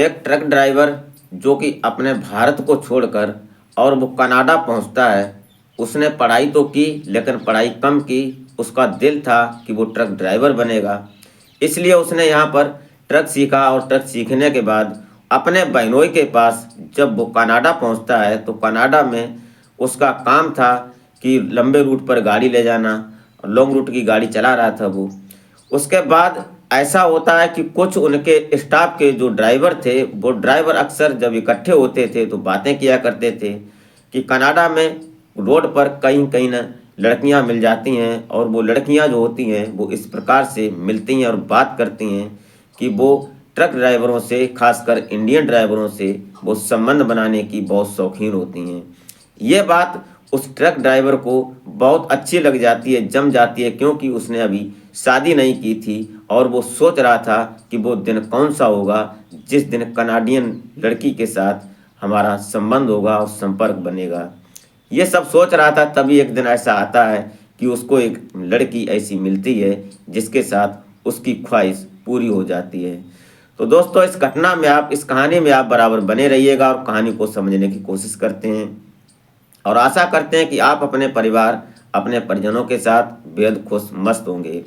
एक truck driver जो कि अपने भारत को छोड़कर और वो कनाडा पहुंचता है। उसने पढ़ाई तो की लेकिन पढ़ाई कम की। उसका दिल था कि वो ट्रक ड्राइवर बनेगा, इसलिए उसने यहाँ पर ट्रक सीखा और ट्रक सीखने के बाद अपने बहनोई के पास जब वो कनाडा पहुंचता है तो कनाडा में उसका काम था कि लंबे रूट पर गाड़ी ले जाना, लॉन्ग रूट की गाड़ी चला रहा था वो। उसके बाद ऐसा होता है कि कुछ उनके स्टाफ के जो ड्राइवर थे, वो ड्राइवर अक्सर जब इकट्ठे होते थे तो बातें किया करते थे कि कनाडा में रोड पर कहीं कहीं ना लड़कियां मिल जाती हैं, और वो लड़कियां जो होती हैं वो इस प्रकार से मिलती हैं और बात करती हैं कि वो ट्रक ड्राइवरों से, खासकर इंडियन ड्राइवरों से वो संबंध बनाने की बहुत शौकीन होती हैं। ये बात उस ट्रक ड्राइवर को बहुत अच्छी लग जाती है, जम जाती है, क्योंकि उसने अभी शादी नहीं की थी और वो सोच रहा था कि वो दिन कौन सा होगा जिस दिन कनाडियन लड़की के साथ हमारा संबंध होगा और संपर्क बनेगा। ये सब सोच रहा था, तभी एक दिन ऐसा आता है कि उसको एक लड़की ऐसी मिलती है जिसके साथ उसकी ख्वाहिश पूरी हो जाती है। तो दोस्तों, इस कहानी में आप बराबर बने रहिएगा और कहानी को समझने की कोशिश करते हैं, और आशा करते हैं कि आप अपने परिवार, अपने परिजनों के साथ बेहद खुश मस्त होंगे।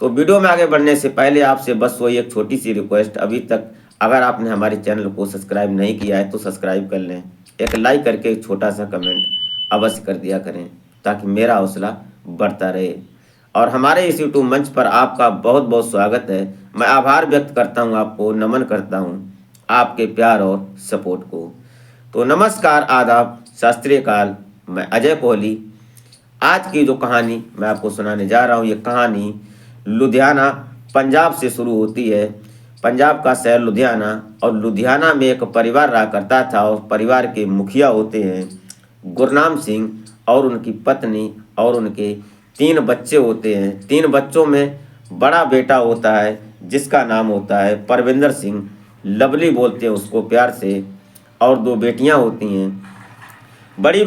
तो वीडियो में आगे बढ़ने से पहले आपसे बस वही एक छोटी सी रिक्वेस्ट, अभी तक अगर आपने हमारे चैनल को सब्सक्राइब नहीं किया है तो सब्सक्राइब कर लें, एक लाइक करके एक छोटा सा कमेंट अवश्य कर दिया करें ताकि मेरा हौसला बढ़ता रहे। और हमारे इस यूट्यूब मंच पर आपका बहुत बहुत स्वागत है। मैं आभार व्यक्त करता हूं, आपको नमन करता हूं आपके प्यार और सपोर्ट को। तो नमस्कार, आदाब, शास्त्रीय काल। मैं अजय कोहली। आज की जो कहानी मैं आपको सुनाने जा रहा हूँ, ये कहानी लुधियाना पंजाब से शुरू होती है। पंजाब का शहर लुधियाना, और लुधियाना में एक परिवार रहा करता था और परिवार के मुखिया होते हैं गुरनाम सिंह, और उनकी पत्नी और उनके 3 बच्चे होते हैं। 3 बच्चों में बड़ा बेटा होता है जिसका नाम होता है परविंदर सिंह, लवली बोलते हैं उसको प्यार से, और 2 बेटियां होती हैं। बड़ी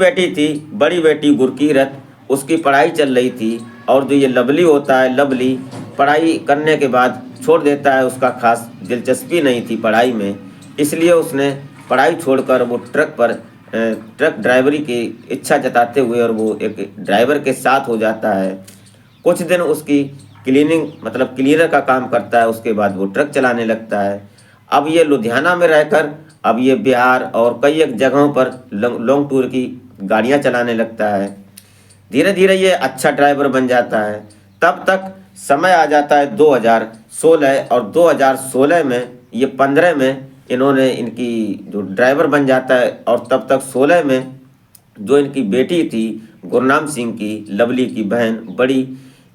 बेटी गुरकीरत, उसकी पढ़ाई चल रही थी, और जो ये लवली होता है, लवली पढ़ाई करने के बाद छोड़ देता है। उसका खास दिलचस्पी नहीं थी पढ़ाई में, इसलिए उसने पढ़ाई छोड़कर वो ट्रक ड्राइवरी की इच्छा जताते हुए और वो एक ड्राइवर के साथ हो जाता है। कुछ दिन उसकी क्लीनर का काम करता है, उसके बाद वो ट्रक चलाने लगता है। अब ये लुधियाना में रहकर अब ये बिहार और कई एक जगहों पर लॉन्ग टूर की गाड़ियां चलाने लगता है। धीरे धीरे ये अच्छा ड्राइवर बन जाता है। तब तक समय आ जाता है 2016, और 2016 में ये 15 में इन्होंने इनकी जो ड्राइवर बन जाता है, और तब तक 16 में जो इनकी बेटी थी गुरनाम सिंह की, लवली की बहन बड़ी,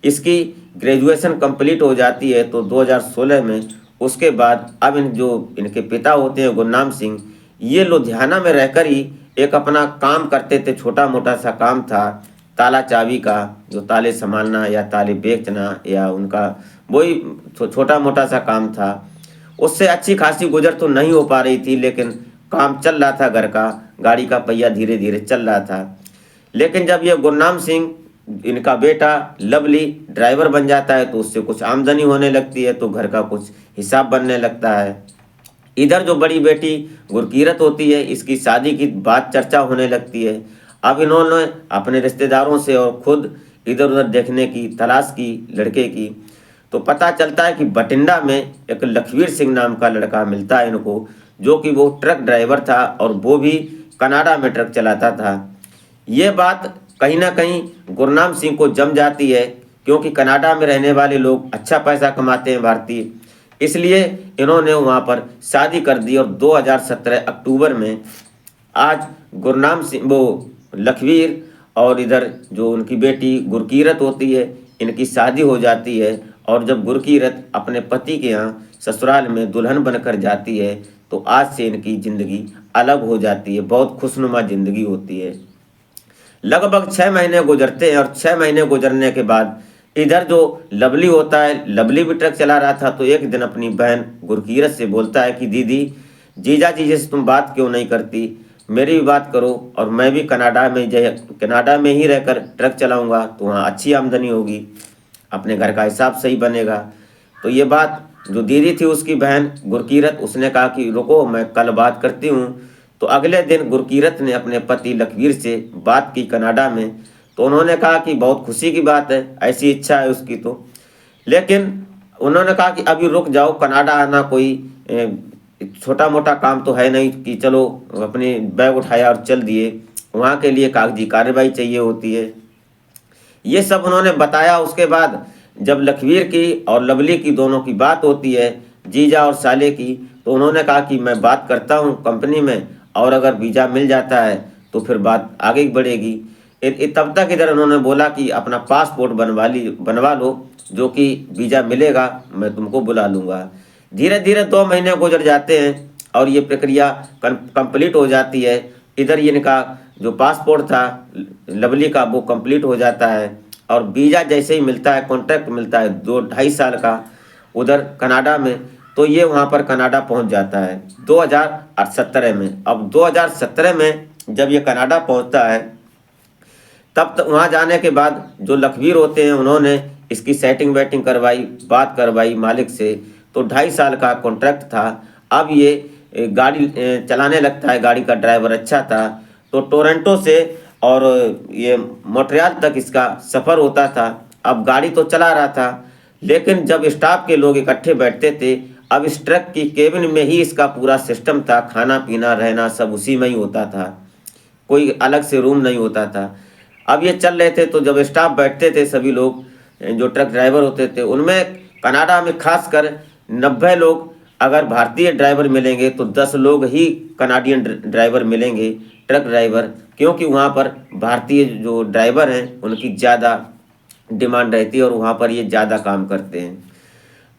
इसकी ग्रेजुएशन कंप्लीट हो जाती है। तो 2016 में उसके बाद अब इनके पिता होते हैं गुरनाम सिंह, ये लुधियाना में रहकर ही एक अपना काम करते थे। छोटा मोटा सा काम था ताला चाबी का, जो ताले संभालना या ताले बेचना, या उनका वही छोटा मोटा सा काम था। उससे अच्छी खासी गुजर तो नहीं हो पा रही थी, लेकिन काम चल रहा था घर का, गाड़ी का पहिया धीरे धीरे चल रहा था। लेकिन जब ये गुरनाम सिंह, इनका बेटा लवली, ड्राइवर बन जाता है तो उससे कुछ आमदनी होने लगती है, तो घर का कुछ हिसाब बनने लगता है। इधर जो बड़ी बेटी गुरकीरत होती है, इसकी शादी की बात चर्चा होने लगती है। अब इन्होंने अपने रिश्तेदारों से और खुद इधर उधर देखने की तलाश की लड़के की, तो पता चलता है कि बठिंडा में एक लखवीर सिंह नाम का लड़का मिलता है इनको, जो कि वो ट्रक ड्राइवर था और वो भी कनाडा में ट्रक चलाता था। ये बात कहीं ना कहीं गुरनाम सिंह को जम जाती है, क्योंकि कनाडा में रहने वाले लोग अच्छा पैसा कमाते हैं भारतीय, इसलिए इन्होंने वहाँ पर शादी कर दी। और 2017 अक्टूबर में आज गुरनाम सिंह, वो लखवीर और इधर जो उनकी बेटी गुरकीरत होती है, इनकी शादी हो जाती है। और जब गुरकीरत अपने पति के यहाँ ससुराल में दुल्हन बनकर जाती है, तो आज से इनकी ज़िंदगी अलग हो जाती है, बहुत खुशनुमा ज़िंदगी होती है। लगभग 6 महीने गुजरते हैं, और 6 महीने गुजरने के बाद इधर जो लवली होता है, लवली भी ट्रक चला रहा था, तो एक दिन अपनी बहन गुरकीरत से बोलता है कि दीदी, जीजा जी से तुम बात क्यों नहीं करती, मेरी भी बात करो, और मैं भी कनाडा में ही रहकर ट्रक चलाऊंगा, तो वहाँ अच्छी आमदनी होगी, अपने घर का हिसाब सही बनेगा। तो ये बात जो दीदी थी उसकी बहन गुरकीरत, उसने कहा कि रुको मैं कल बात करती हूँ। तो अगले दिन गुरकीरत ने अपने पति लखवीर से बात की कनाडा में। तो उन्होंने कहा कि बहुत खुशी की बात है, ऐसी इच्छा है उसकी। तो लेकिन उन्होंने कहा कि अभी रुक जाओ, कनाडा आना कोई छोटा मोटा काम तो है नहीं कि चलो अपने बैग उठाया और चल दिए। वहाँ के लिए कागजी कार्रवाई चाहिए होती है। ये सब उन्होंने बताया। उसके बाद जब लखवीर की और लवली की दोनों की बात होती है, जीजा और साले की, तो उन्होंने कहा कि मैं बात करता हूँ कंपनी में, और अगर वीज़ा मिल जाता है तो फिर बात आगे बढ़ेगी। तब तक इधर उन्होंने बोला कि अपना पासपोर्ट बनवा लो, जो कि वीज़ा मिलेगा मैं तुमको बुला लूँगा। धीरे धीरे 2 महीने गुजर जाते हैं और ये प्रक्रिया कंप्लीट हो जाती है। इधर ये इनका जो पासपोर्ट था लवली का वो कंप्लीट हो जाता है, और वीज़ा जैसे ही मिलता है, कॉन्ट्रैक्ट मिलता है 2-2.5 साल का उधर कनाडा में, तो ये वहाँ पर कनाडा पहुँच जाता है 2017 में। अब 2017 में जब ये कनाडा पहुँचता है, तब तक वहाँ जाने के बाद जो लखवीर होते हैं उन्होंने इसकी सेटिंग वेटिंग करवाई, बात करवाई मालिक से। तो 2.5 साल का कॉन्ट्रैक्ट था। अब ये गाड़ी चलाने लगता है, गाड़ी का ड्राइवर अच्छा था। तो टोरंटो से और ये मॉन्ट्रियल तक इसका सफ़र होता था। अब गाड़ी तो चला रहा था, लेकिन जब स्टाफ के लोग इकट्ठे बैठते थे, अब इस ट्रक की केबिन में ही इसका पूरा सिस्टम था, खाना पीना रहना सब उसी में ही होता था, कोई अलग से रूम नहीं होता था। अब ये चल रहे थे, तो जब स्टाफ बैठते थे सभी लोग जो ट्रक ड्राइवर होते थे, उनमें कनाडा में खासकर 90 लोग अगर भारतीय ड्राइवर मिलेंगे तो 10 लोग ही कनाडियन ड्राइवर मिलेंगे, ट्रक ड्राइवर, क्योंकि वहाँ पर भारतीय जो ड्राइवर हैं उनकी ज़्यादा डिमांड रहती है और वहाँ पर ये ज़्यादा काम करते हैं।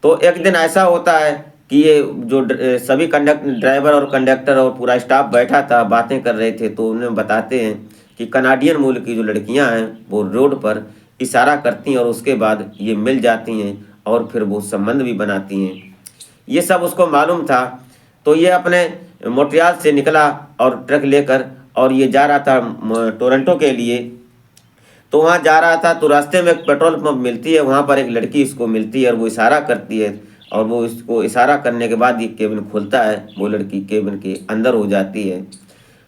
तो एक दिन ऐसा होता है कि ये जो सभी ड्राइवर और कंडक्टर और पूरा स्टाफ बैठा था, बातें कर रहे थे। तो उन्हें बताते हैं कि कनाडियन मूल की जो लड़कियां हैं वो रोड पर इशारा करती हैं और उसके बाद ये मिल जाती हैं और फिर वो संबंध भी बनाती हैं। ये सब उसको मालूम था। तो ये अपने मॉन्ट्रियल से निकला और ट्रक लेकर, और ये जा रहा था टोरंटो के लिए। तो वहाँ जा रहा था तो रास्ते में एक पेट्रोल पंप मिलती है, वहाँ पर एक लड़की इसको मिलती है और वो इशारा करती है, और वो इसको इशारा करने के बाद ये केबिन खुलता है, वो लड़की केबिन के अंदर हो जाती है।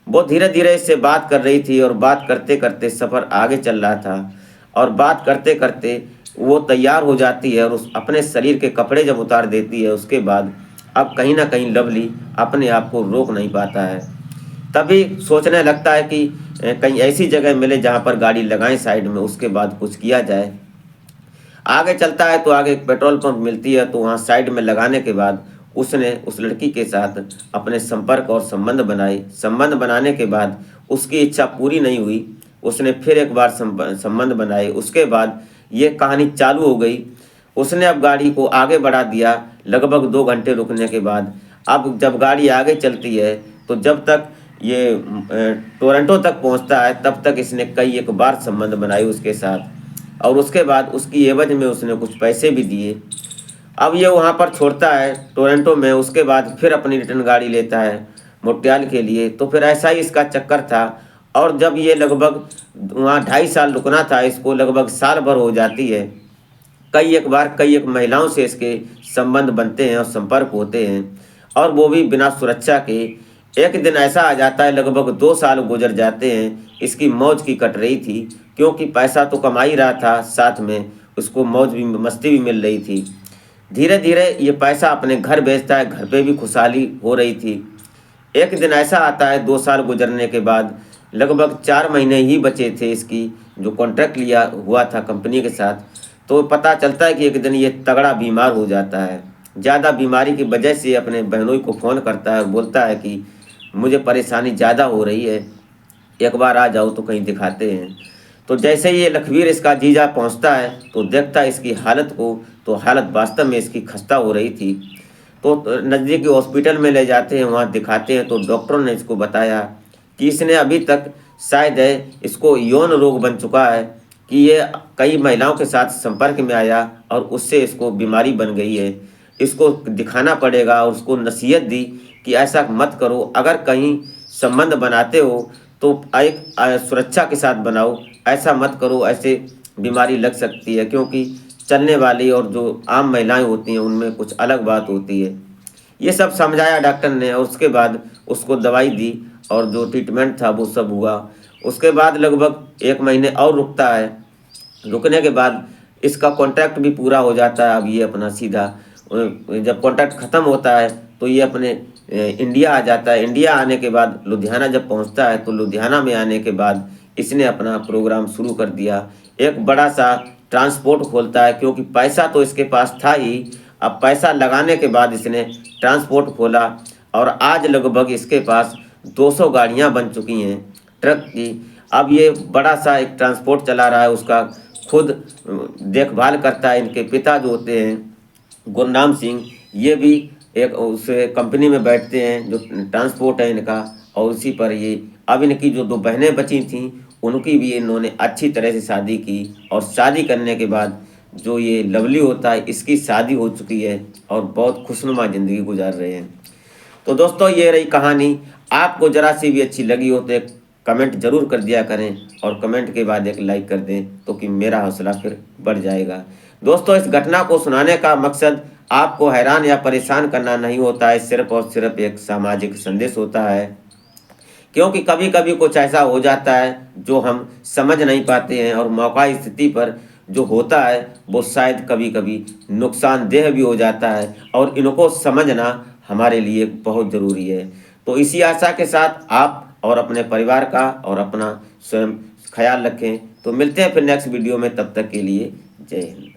वो धीरे धीरे इससे बात कर रही थी और बात करते करते सफ़र आगे चल रहा था, और बात करते करते वो तैयार हो जाती है और उस अपने शरीर के कपड़े जब उतार देती है, उसके बाद अब कहीं ना कहीं लवली अपने आप को रोक नहीं पाता है। तभी सोचने लगता है कि कहीं ऐसी जगह मिले जहाँ पर गाड़ी लगाएं साइड में, उसके बाद कुछ किया जाए। आगे चलता है तो आगे एक पेट्रोल पंप मिलती है, तो वहाँ साइड में लगाने के बाद उसने उस लड़की के साथ अपने संपर्क और संबंध बनाए। संबंध बनाने के बाद उसकी इच्छा पूरी नहीं हुई, उसने फिर एक बार संबंध बनाए। उसके बाद ये कहानी चालू हो गई। उसने अब गाड़ी को आगे बढ़ा दिया लगभग 2 घंटे रुकने के बाद। अब जब गाड़ी आगे चलती है तो जब तक ये टोरंटो तक पहुंचता है तब तक इसने कई एक बार संबंध बनाए उसके साथ, और उसके बाद उसकी एवज में उसने कुछ पैसे भी दिए। अब ये वहाँ पर छोड़ता है टोरंटो में, उसके बाद फिर अपनी रिटर्न गाड़ी लेता है मॉन्ट्रियल के लिए। तो फिर ऐसा ही इसका चक्कर था, और जब ये लगभग वहाँ 2.5 साल रुकना था, इसको लगभग साल भर हो जाती है। कई एक बार कई एक महिलाओं से इसके संबंध बनते हैं और संपर्क होते हैं, और वो भी बिना सुरक्षा के। एक दिन ऐसा आ जाता है, लगभग 2 साल गुजर जाते हैं, इसकी मौज की कट रही थी, क्योंकि पैसा तो कमा ही रहा था, साथ में उसको मौज भी मस्ती भी मिल रही थी। धीरे धीरे ये पैसा अपने घर भेजता है, घर पे भी खुशहाली हो रही थी। एक दिन ऐसा आता है 2 साल गुजरने के बाद, लगभग 4 महीने ही बचे थे इसकी जो कॉन्ट्रैक्ट लिया हुआ था कंपनी के साथ। तो पता चलता है कि एक दिन ये तगड़ा बीमार हो जाता है। ज़्यादा बीमारी की वजह से अपने बहनोई को फ़ोन करता है और बोलता है कि मुझे परेशानी ज़्यादा हो रही है, एक बार आ जाओ तो कहीं दिखाते हैं। तो जैसे ही ये लखवीर इसका जीजा पहुंचता है तो देखता है इसकी हालत को, तो हालत वास्तव में इसकी खस्ता हो रही थी। तो नज़दीकी हॉस्पिटल में ले जाते हैं, वहाँ दिखाते हैं। तो डॉक्टरों ने इसको बताया कि इसने अभी तक शायद इसको यौन रोग बन चुका है, कि ये कई महिलाओं के साथ संपर्क में आया और उससे इसको बीमारी बन गई है, इसको दिखाना पड़ेगा। और उसको नसीहत दी कि ऐसा मत करो, अगर कहीं संबंध बनाते हो तो एक सुरक्षा के साथ बनाओ, ऐसा मत करो, ऐसे बीमारी लग सकती है। क्योंकि चलने वाली और जो आम महिलाएं होती हैं उनमें कुछ अलग बात होती है। ये सब समझाया डॉक्टर ने और उसके बाद उसको दवाई दी और जो ट्रीटमेंट था वो सब हुआ। उसके बाद लगभग 1 महीने और रुकता है। रुकने के बाद इसका कॉन्ट्रैक्ट भी पूरा हो जाता है। अब ये अपना सीधा जब कॉन्ट्रैक्ट ख़त्म होता है तो ये अपने इंडिया आ जाता है। इंडिया आने के बाद लुधियाना जब पहुंचता है तो लुधियाना में आने के बाद इसने अपना प्रोग्राम शुरू कर दिया। एक बड़ा सा ट्रांसपोर्ट खोलता है, क्योंकि पैसा तो इसके पास था ही। अब पैसा लगाने के बाद इसने ट्रांसपोर्ट खोला और आज लगभग इसके पास 200 गाड़ियां बन चुकी हैं ट्रक की। अब ये बड़ा सा एक ट्रांसपोर्ट चला रहा है, उसका खुद देखभाल करता है। इनके पिता जो होते हैं गुरनाम सिंह, ये भी एक उस कंपनी में बैठते हैं जो ट्रांसपोर्ट है इनका, और उसी पर ये अब इनकी जो 2 बहनें बची थीं उनकी भी इन्होंने अच्छी तरह से शादी की। और शादी करने के बाद जो ये लवली होता है इसकी शादी हो चुकी है और बहुत खुशनुमा ज़िंदगी गुजार रहे हैं। तो दोस्तों ये रही कहानी। आपको ज़रा सी भी अच्छी लगी हो तो एक कमेंट ज़रूर कर दिया करें और कमेंट के बाद एक लाइक कर दें, तो कि मेरा हौसला फिर बढ़ जाएगा। दोस्तों इस घटना को सुनाने का मकसद आपको हैरान या परेशान करना नहीं होता है, सिर्फ और सिर्फ एक सामाजिक संदेश होता है। क्योंकि कभी कभी कुछ ऐसा हो जाता है जो हम समझ नहीं पाते हैं और मौका स्थिति पर जो होता है वो शायद कभी कभी नुकसानदेह भी हो जाता है, और इनको समझना हमारे लिए बहुत ज़रूरी है। तो इसी आशा के साथ आप और अपने परिवार का और अपना स्वयं ख्याल रखें। तो मिलते हैं फिर नेक्स्ट वीडियो में, तब तक के लिए जय हिंद।